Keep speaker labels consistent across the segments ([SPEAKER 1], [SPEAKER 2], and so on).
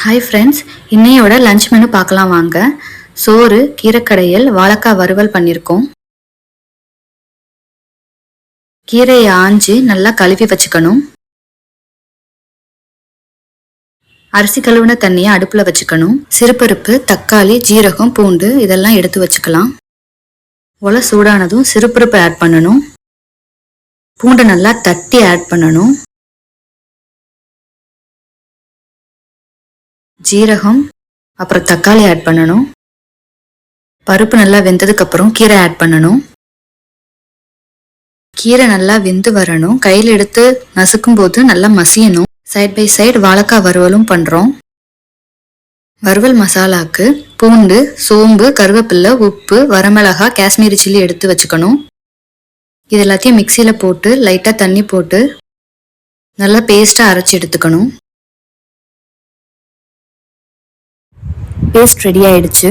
[SPEAKER 1] Hi friends, இன்னையோட lunch menu பார்க்கலாம் வாங்க. சோறு, கீரைக்கடையல், வாழைக்காய் வறுவல் பண்ணியிருக்கோம். கீரையை ஆஞ்சி நல்லா கழுவி வச்சுக்கணும். அரிசி கழுவின தண்ணியை அடுப்பில் வச்சுக்கணும். சிறுபருப்பு, தக்காளி, ஜீரகம், பூண்டு இதெல்லாம் எடுத்து வச்சுக்கலாம். உலை சூடானதும் சிறுபருப்பு ஆட் பண்ணணும். பூண்டை நல்லா தட்டி ஆட் பண்ணணும். ஜீரகம், அப்புறம் தக்காளி ஆட் பண்ணணும். பருப்பு நல்லா வெந்ததுக்கு அப்புறம் கீரை ஆட் பண்ணணும். கீரை நல்லா வெந்து வரணும். கையில் எடுத்து நசுக்கும் போது நல்லா மசியணும். சைட் பை சைடு வாழைக்காய் வறுவலும் பண்றோம். வறுவல் மசாலாக்கு பூண்டு, சோம்பு, கருவேப்பிலை, உப்பு, வரமிளகாய், காஷ்மீரி சில்லி எடுத்து வச்சுக்கணும். இது எல்லாத்தையும் மிக்சியில போட்டு லைட்டா தண்ணி போட்டு நல்லா பேஸ்டா அரைச்சி எடுத்துக்கணும். பேஸ்ட் ரெடி ஆயிடுச்சு.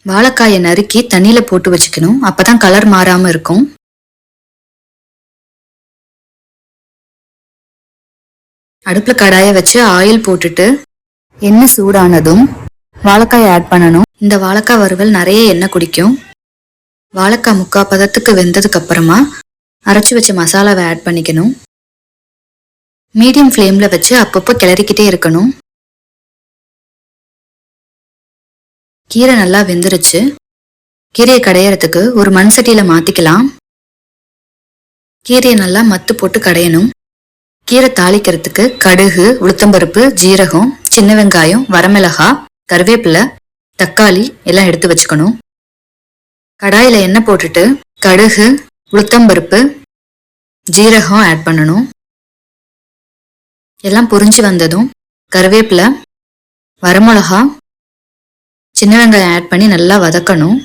[SPEAKER 1] வாழைக்காயை நறுக்கி தண்ணியில போட்டு வச்சுக்கணும். அப்பதான் கலர் மாறாம இருக்கும். அடுப்புல கடாயை வச்சு ஆயில் போட்டுட்டு எண்ணெய் சூடானதும் வாழைக்காயை ஆட் பண்ணணும். இந்த வாழைக்காய் வறுவல் நிறைய எண்ணெய் குடிக்கும். வாழைக்காய் 3/4 பதத்துக்கு வெந்ததுக்கு அப்புறமா அரைச்சி வச்ச மசாலாவை ஆட் பண்ணிக்கணும். மீடியம் ஃப்ளேம்ல வச்சு அப்பப்போ கிளறிக்கிட்டே இருக்கணும். கீரை நல்லா வெந்துருச்சு. கீரையை கடையறதுக்கு ஒரு மண் சட்டியில மாத்திக்கலாம். கீரையை நல்லா மத்து போட்டு கடையணும். கீரை தாளிக்கிறதுக்கு கடுகு, உளுத்தம்பருப்பு, ஜீரகம், சின்ன வெங்காயம், வரமிளகாய், கருவேப்பிலை, தக்காளி எல்லாம் எடுத்து வச்சுக்கணும். கடாயில எண்ணெய் போட்டுட்டு கடுகு, உளுத்தம்பருப்பு, ஜீரகம் ஆட் பண்ணணும். எல்லாம் பொரிஞ்சு வந்ததும் கருவேப்பிலை, வரமிளகாய், சின்ன வெங்காயம் ஆட் பண்ணி நல்லா வதக்கணும்.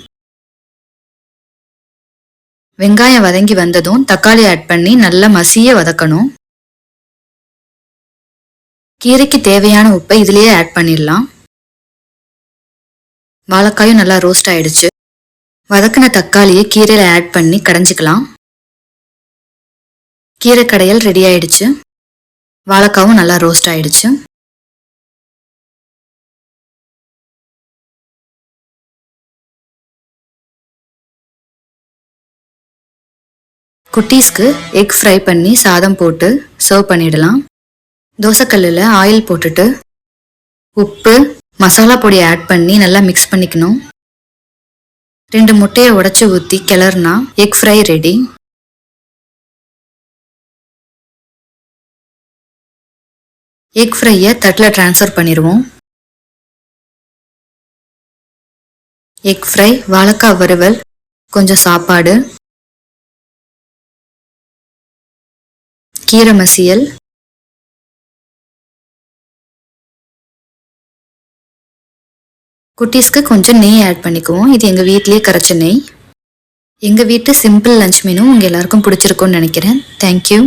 [SPEAKER 1] வெங்காயம் வதங்கி வந்ததும் தக்காளி ஆட் பண்ணி நல்லா மசிய வதக்கணும். கீரைக்கு தேவையான உப்பை இதுலயே ஆட் பண்ணிடலாம். வாழைக்காயும் நல்லா ரோஸ்ட் ஆயிடுச்சு. வதக்கின தக்காளியை கீரையில ஆட் பண்ணி கடைஞ்சிக்கலாம். கீரை கடையல் ரெடி ஆயிடுச்சு. வாழைக்காவும் நல்லா ரோஸ்ட் ஆயிடுச்சு. குட்டீஸ்க்கு எக் ஃப்ரை பண்ணி சாதம் போட்டு சர்வ் பண்ணிடலாம். தோசைக்கல்லில் ஆயில் போட்டுட்டு உப்பு, மசாலா பொடி ஆட் பண்ணி நல்லா மிக்ஸ் பண்ணிக்கணும். 2 முட்டையை உடைச்சு ஊற்றி கிளறுனா எக் ஃப்ரை ரெடி. எக் ஃப்ரையை தட்டில் ட்ரான்ஸ்ஃபர் பண்ணிடுவோம். எக் ஃப்ரை, வாழைக்காய் வறுவல், கொஞ்சம் சாப்பாடு, கீரை மசியல், குட்டீஸ்க்கு கொஞ்சம் நெய் ஆட் பண்ணிக்குவோம். இது எங்கள் வீட்டிலேயே கரைச்ச நெய். எங்கள் வீட்டு சிம்பிள் லஞ்ச் மெனு உங்கள் எல்லாருக்கும் பிடிச்சிருக்கும்னு நினைக்கிறேன். தேங்க்யூ.